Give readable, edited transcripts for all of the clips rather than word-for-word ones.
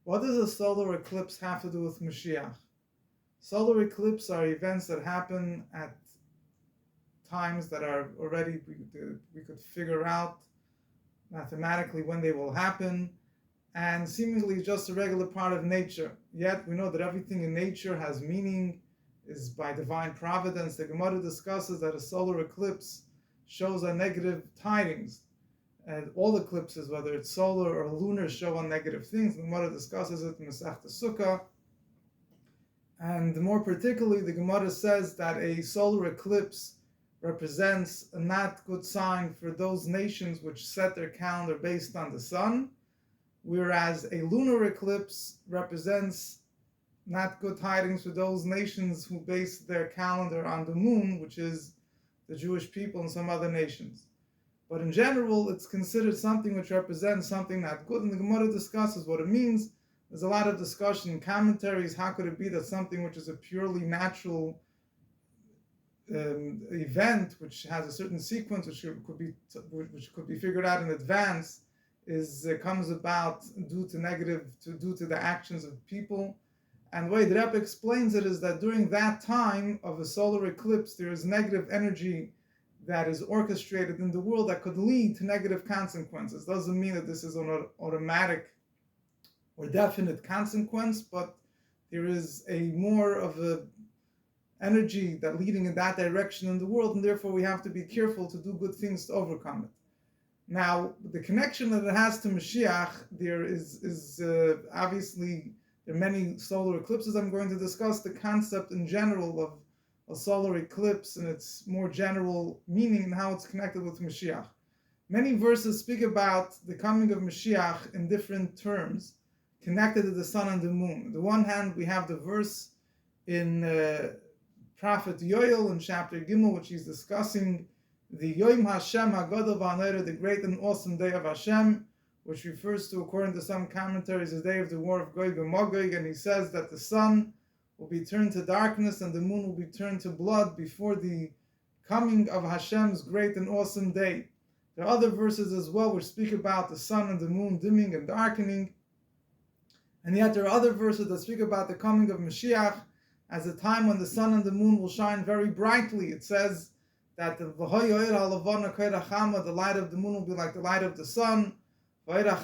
What does a solar eclipse have to do with Moshiach? Solar eclipses are events that happen at times that are already, we could figure out mathematically when they will happen, and seemingly just a regular part of nature. Yet we know that everything in nature has meaning, is by divine providence. The Gemara discusses that a solar eclipse shows a negative tidings. And all eclipses, whether it's solar or lunar, show on negative things. The Gemara discusses it in Masechta Sukkah. And more particularly, the Gemara says that a solar eclipse represents a not good sign for those nations which set their calendar based on the sun, whereas a lunar eclipse represents not good tidings for those nations who base their calendar on the moon, which is the Jewish people and some other nations. But in general, it's considered something which represents something not good, and the Gemara discusses what it means. There's a lot of discussion in commentaries. How could it be that something which is a purely natural event, which has a certain sequence, which could be figured out in advance, comes about due to the actions of people? And the way the Rebbe explains it is that during that time of a solar eclipse, there is negative energy that is orchestrated in the world that could lead to negative consequences. Doesn't mean that this is an automatic or definite consequence, but there is a more of a energy that leading in that direction in the world, and therefore we have to be careful to do good things to overcome it. Now, the connection that it has to Mashiach, there is obviously, there are many solar eclipses. I'm going to discuss the concept in general of a solar eclipse and its more general meaning and how it's connected with Mashiach. Many verses speak about the coming of Mashiach in different terms, connected to the sun and the moon. On the one hand, we have the verse in Prophet Yoel in chapter Gimel, which he's discussing the Yom Hashem HaGadol V'Hanor, the great and awesome day of Hashem, which refers to, according to some commentaries, the day of the war of Gog and Magog, and he says that the sun will be turned to darkness and the moon will be turned to blood before the coming of Hashem's great and awesome day. There are other verses as well which speak about the sun and the moon dimming and darkening, and yet there are other verses that speak about the coming of Mashiach as a time when the sun and the moon will shine very brightly. It says that the light of the moon will be like the light of the sun. The light of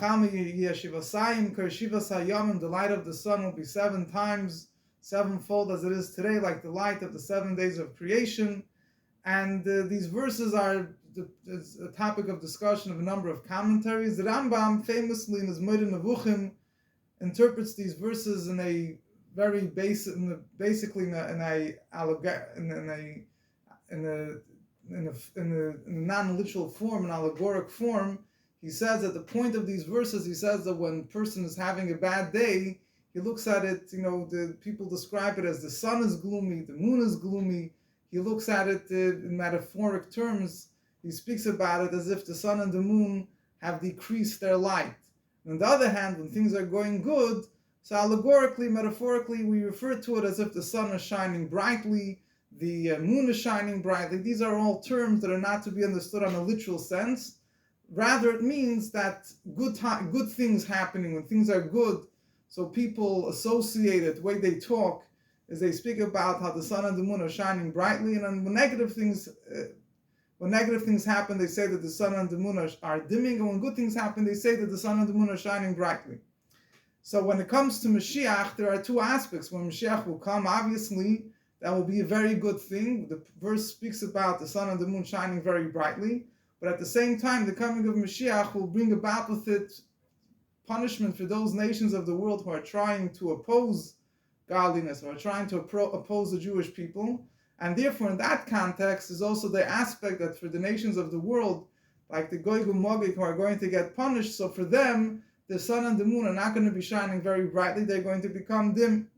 the sun will be 7 times, sevenfold as it is today, like the light of the 7 days of creation. And these verses are a topic of discussion of a number of commentaries. The Rambam, famously in his Moed Nevuchim, interprets these verses in a very basic, basically in a non-literal form, an allegoric form. He says that the point of these verses, he says that when a person is having a bad day, he looks at it, the people describe it as the sun is gloomy, the moon is gloomy. He looks at it in metaphoric terms. He speaks about it as if the sun and the moon have decreased their light. And on the other hand, when things are going good, so allegorically, metaphorically, we refer to it as if the sun is shining brightly, the moon is shining brightly. These are all terms that are not to be understood on a literal sense. Rather, it means that good things happening, when things are good, so people associate it, the way they talk, is they speak about how the sun and the moon are shining brightly, and then when negative things happen, they say that the sun and the moon are dimming, and when good things happen, they say that the sun and the moon are shining brightly. So when it comes to Mashiach, there are 2 aspects. When Mashiach will come, obviously, that will be a very good thing. The verse speaks about the sun and the moon shining very brightly, but at the same time, the coming of Mashiach will bring about with it punishment for those nations of the world who are trying to oppose godliness, or are trying to oppose the Jewish people. And therefore, in that context, is also the aspect that for the nations of the world, like the Gog and Magog, who are going to get punished, so for them, the sun and the moon are not going to be shining very brightly, they're going to become dim.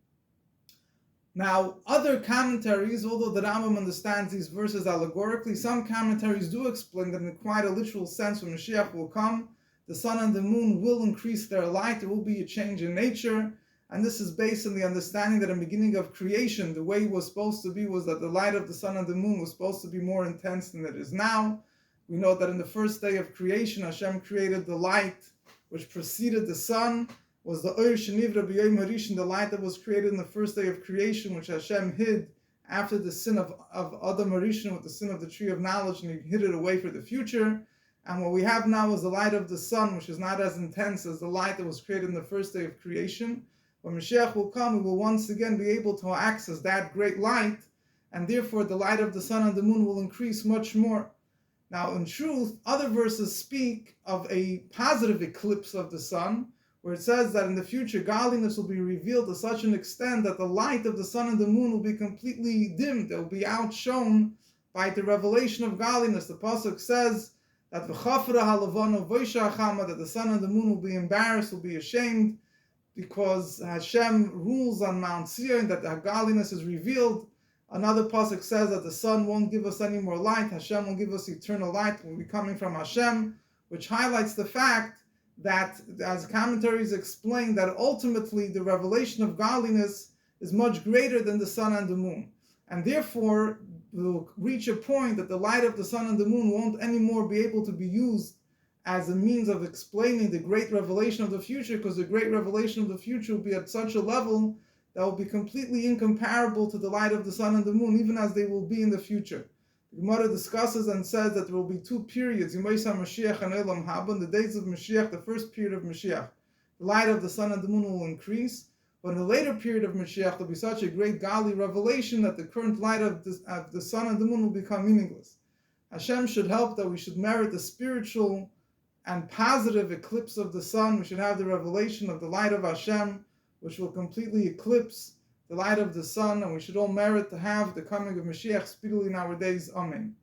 Now, other commentaries, although the Rambam understands these verses allegorically, some commentaries do explain that in quite a literal sense, when Mashiach will come, the sun and the moon will increase their light, there will be a change in nature, and this is based on the understanding that in the beginning of creation, the way it was supposed to be was that the light of the sun and the moon was supposed to be more intense than it is now. We know that in the first day of creation, Hashem created the light which preceded the sun, was the Oyer Shenivra B'Yom Harishon, the light that was created in the first day of creation, which Hashem hid after the sin of Adam Harishon with the sin of the tree of knowledge, and he hid it away for the future. And what we have now is the light of the sun, which is not as intense as the light that was created in the first day of creation. When Mashiach will come, we will once again be able to access that great light, and therefore the light of the sun and the moon will increase much more. Now, in truth, other verses speak of a positive eclipse of the sun, where it says that in the future godliness will be revealed to such an extent that the light of the sun and the moon will be completely dimmed. They will be outshone by the revelation of godliness. The pasuk says that that the sun and the moon will be embarrassed, will be ashamed, because Hashem rules on Mount Seir, and that the godliness is revealed. Another pasuk says that the sun won't give us any more light. Hashem will give us eternal light. Will be coming from Hashem, which highlights the fact that, as commentaries explain, that ultimately the revelation of godliness is much greater than the sun and the moon. And therefore, we'll reach a point that the light of the sun and the moon won't anymore be able to be used as a means of explaining the great revelation of the future, because the great revelation of the future will be at such a level that will be completely incomparable to the light of the sun and the moon, even as they will be in the future. The Gemara discusses and says that there will be two periods, Yemaisa Moshiach and Olam Haba, in the days of Moshiach, the first period of Moshiach. The light of the sun and the moon will increase, but in the later period of Moshiach, there will be such a great godly revelation that the current light of the sun and the moon will become meaningless. Hashem should help that we should merit the spiritual and positive eclipse of the sun. We should have the revelation of the light of Hashem, which will completely eclipse the light of the sun, and we should all merit to have the coming of Mashiach speedily in our days. Amen.